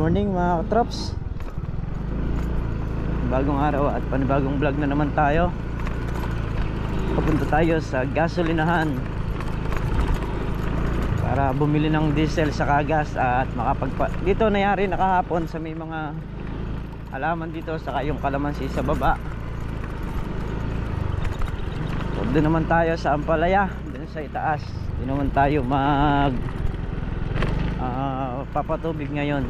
morning mga katrops. Bagong araw at panibagong vlog na naman tayo. Papunta tayo sa gasolinahan para bumili ng diesel sa kagas at dito nangyari nakahapon sa may mga halaman dito saka yung kalamansi sa baba. So, doon naman tayo sa Ampalaya, doon sa itaas. Doon naman tayo papatubig ngayon.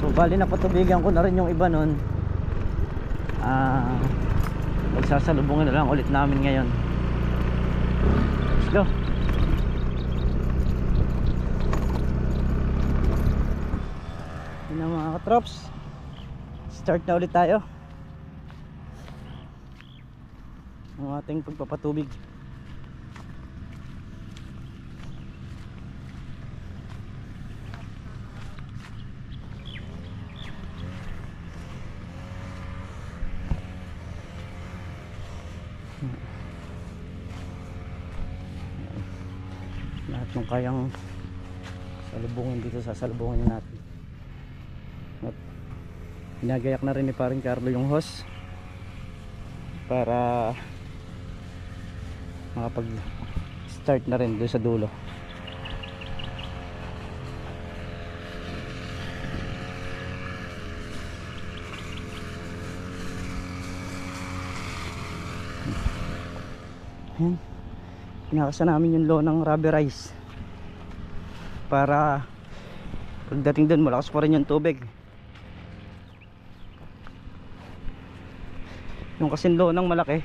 So bali napatubigan ko na rin yung iba nun. Magsasalubungin na lang ulit namin ngayon. Let's go. Yun na mga katrops, start na ulit tayo ang ating pagpapatubig. Lahat ng kayang salubungin dito sasalubungin natin. At ginagayak na rin ni paring Carlo yung hose para makapag start na rin doon sa dulo. Ayan, pinakasa namin yung low ng rubberize para pagdating doon malakas pa rin yung tubig. Yung kasing low ng malaki,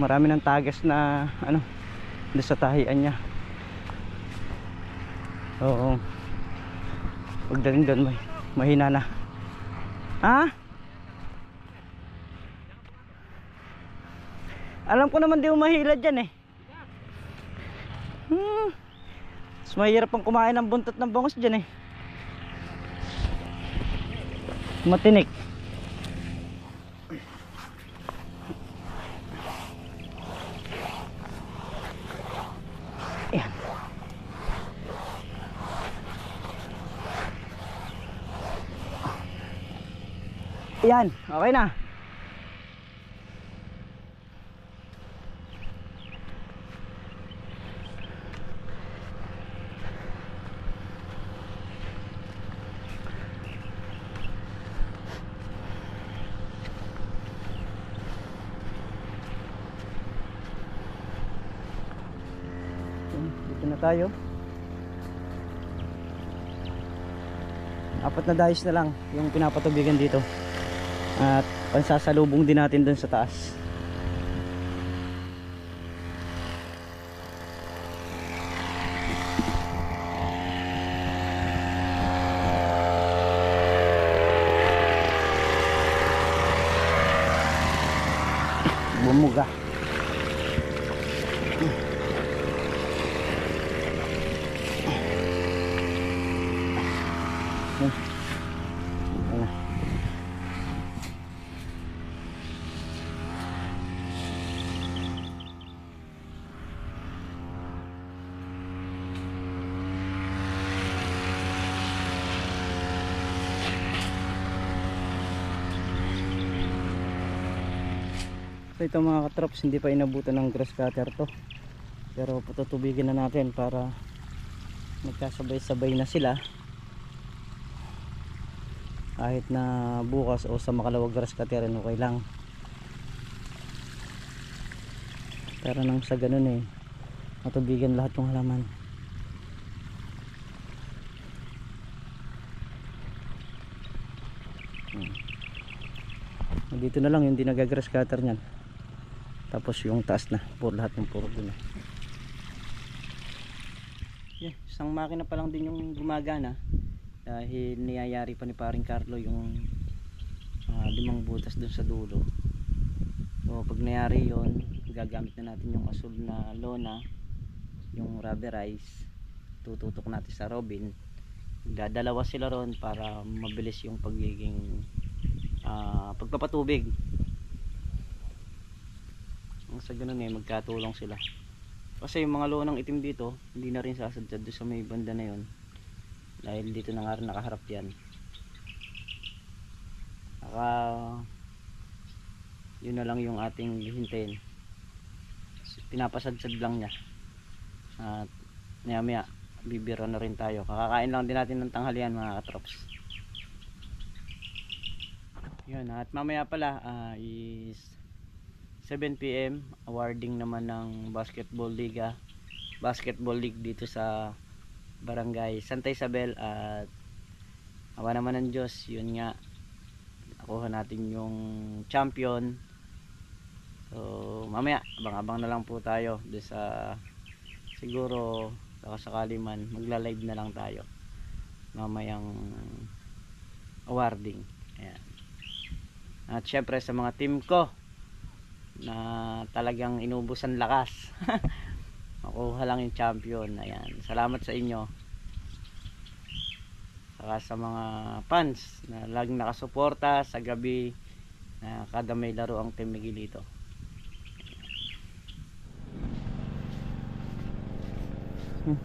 marami ng tagas na doon sa tahian niya. Oo, pagdating doon mahina na. Alam ko naman di umahila dyan eh. Mas mahirap pang kumain ng buntot ng bangos dyan eh. Matinik. Ayan. Ayan, okay na. Dito na tayo. Apat na dais na lang yung pinapatubigan dito. At pansasalubong din natin dun sa taas. Bumuga. So ito mga katrops, hindi pa inabutan ng grass cutter to, pero patutubigin na natin para magkasabay-sabay na sila. Kahit na bukas o sa makalawag grass cutter okay lang, pero nang sa ganun matubigan lahat ng halaman. Dito na lang yung di nagagrass cutter nyan, tapos yung taas na lahat ng puro dun. Isang makina pa lang din yung gumagana dahil niyayari pa ni paring Carlo yung 5 butas dun sa dulo. So pag nayari yon, gagamit na natin yung asul na lona, yung rubberize, tututok natin sa robin. Dadalawa sila ron para mabilis yung pagiging pagpapatubig. Sa ganun magkatulong sila. Kasi yung mga loonang itim dito hindi na rin sasadjad doon sa may banda na yon. dahil dito na nga rin nakaharap yan. Saka yun na lang yung ating hihintayin, pinapasadsad lang niya at maya maya bibiro na rin tayo. Kakakain lang din natin ng tanghalian mga katrops. Yun, at mamaya pala is 7 PM awarding naman ng basketball league dito sa barangay Santa Isabel. At awa naman ng Diyos, yun nga, nakuha natin yung champion. So mamaya abang-abang na lang po tayo doon sa, siguro sakasakali man magla-live na lang tayo mamayang awarding. Ayan. At syempre sa mga team ko na talagang inubusan lakas makuha lang yung champion. Ayan, salamat sa inyo. Saka sa mga fans na laging nakasuporta sa gabi na kada may laro ang Team Miguelito.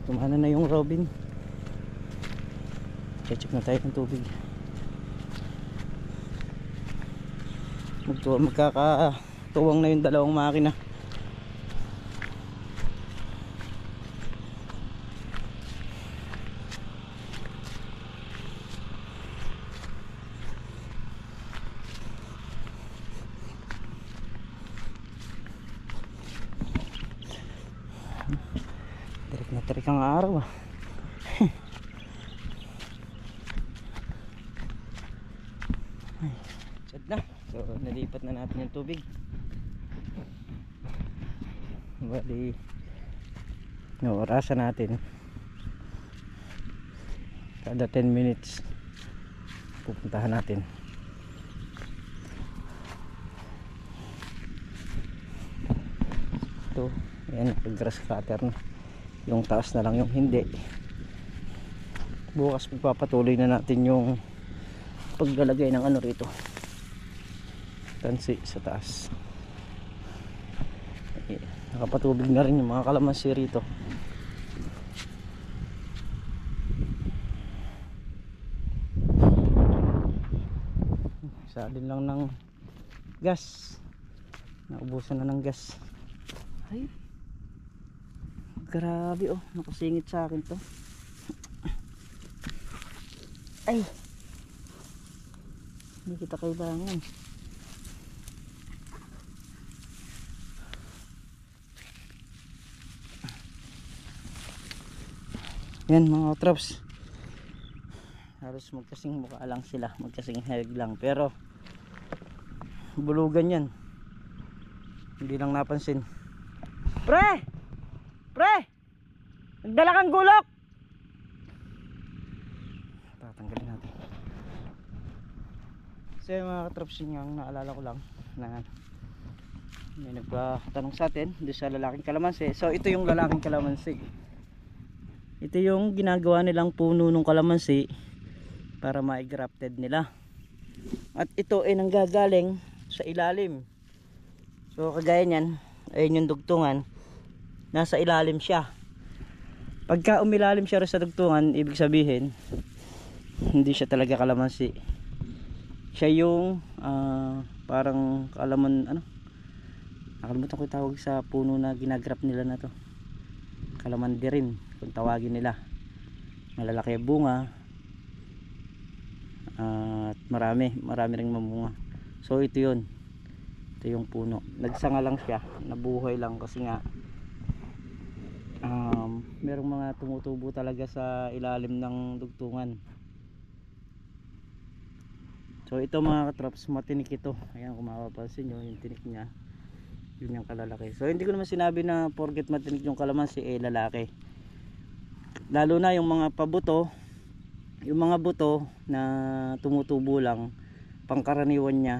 Tumana na yung Robin. Check na tayo ng tubig. Magkakatuwang na yung dalawang makina. Tarik na tarik ang araw ah. Sad na. So nalipat na natin yung tubig. Bali orasan natin kada 10 minutes pupuntahan natin. Ito, ayan, grass cutter na. Yung taas na lang yung hindi. Bukas pagpapatuloy na natin yung paglalagay ng ano rito, tansi sa taas. Nakapatubig na rin yung mga kalamansi rito. Isa din lang ng gas, naubusan na ng gas. Ay, grabe oh, nakasingit sa akin to. Ay, hindi kita kailangan. Yan mga traps, halos magkasing mukha lang sila, magkasing head lang, pero bulugan yan, hindi lang napansin. Pre! Nagdala kang gulok! Tatanggalin natin. So yung mga katraps, yun yung naalala ko lang na may nagpatanong sa atin doon sa lalaking kalamansi. So ito yung lalaking kalamansi. Ito yung ginagawa nilang puno ng kalamansi para ma-grafted nila. At ito ay nanggagaling sa ilalim. So kagaya niyan, ayun yung dugtungan, nasa ilalim siya. Pagka umilalim siya rin sa dugtungan, ibig sabihin hindi siya talaga kalamansi. Siya yung parang kalaman, ano, nakalimutan ko yung tawag sa puno na ginagrap nila na to. Kalamandi rin kung tawagin nila. Malalaki ang bunga at marami ring mamunga. So ito yun, ito yung puno. Nagsanga lang siya, nabuhay lang kasi nga merong mga tumutubo talaga sa ilalim ng dugtungan. So ito mga katrops, matinik ito. Ayan, kung mapapansin nyo yung tinik nya, yun yung kalalaki. So hindi ko naman sinabi na porket matinik yung kalamansi lalaki. Lalo na yung mga pabuto, yung mga buto na tumutubo lang, pangkaraniwan nya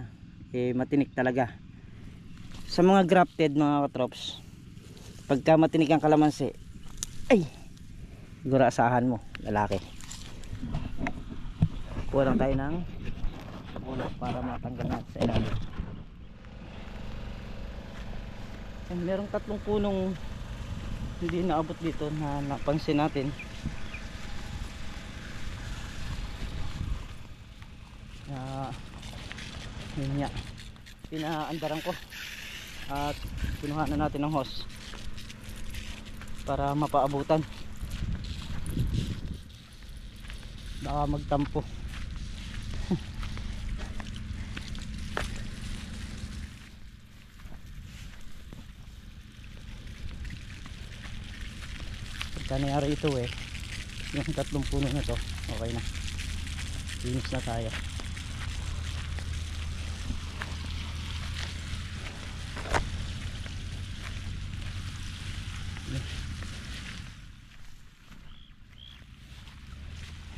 matinik talaga. Sa mga grafted mga katrops, pagka matinik ang kalamansi, ay siguro asahan mo lalaki. Kuha lang tayo ng ulat para matanggal natin sa ilalim. Merong tatlong punong hindi naabot dito na napansin natin. Yun nga, pinaandaran ko at kinuha na natin ng hose para mapaabutan, baka magtampo. Pagka nangyari ito yung 3 puno na to, okay na, finish na tayo.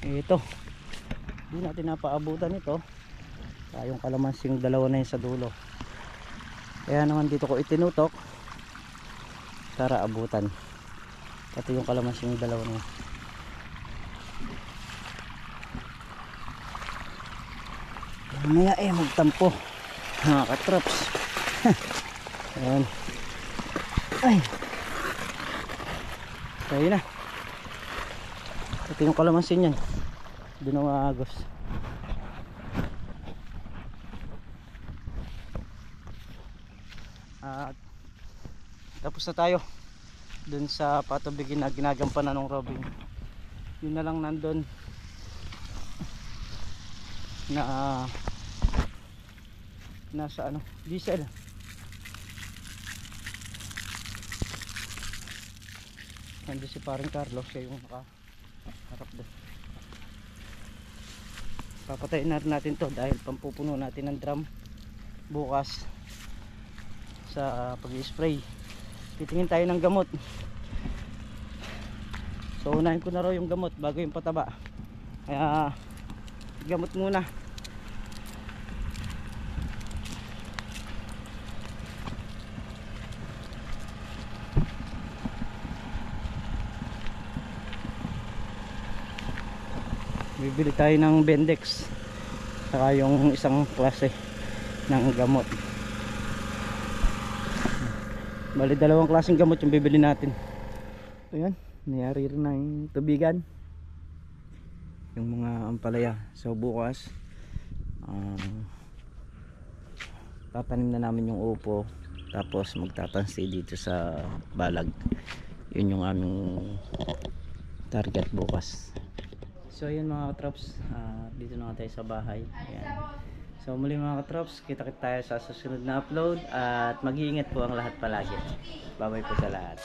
Ito, hindi natin napaabutan ito, yung kalamansing dalawa na yun sa dulo, kaya naman dito ko itinutok para abutan pati yung kalamansing dalawa na yun. Mamaya magtampo mga katrops. Ayan, ay so yun na, ito yung kalamansin yan, doon na maagos. At tapos na tayo dun sa patubigin na ginagampanan ng Robin. Yun na lang nandun na nasa diesel. Nandun si paring Carlo, siya yung nakaharap doon. Papatayin natin to dahil pampupuno natin ng drum bukas sa pag-spray. Titingin tayo ng gamot, so unahin ko na raw yung gamot bago yung pataba, kaya gamot muna. Bibili tayo ng Bendex saka yung isang klase ng gamot. Bali 2 klaseng gamot yung bibili natin. Ayan, nangyari rin na yung tubigan, yung mga ampalaya. So bukas tatanim na namin yung upo, tapos magtatansi dito sa balag. Yun yung aming target bukas. So ayun mga katrops, dito na tayo sa bahay. Ayan. So muli mga katrops, kita-kita tayo sa susunod na upload at mag-iingat po ang lahat palagi. Bye bye po sa lahat.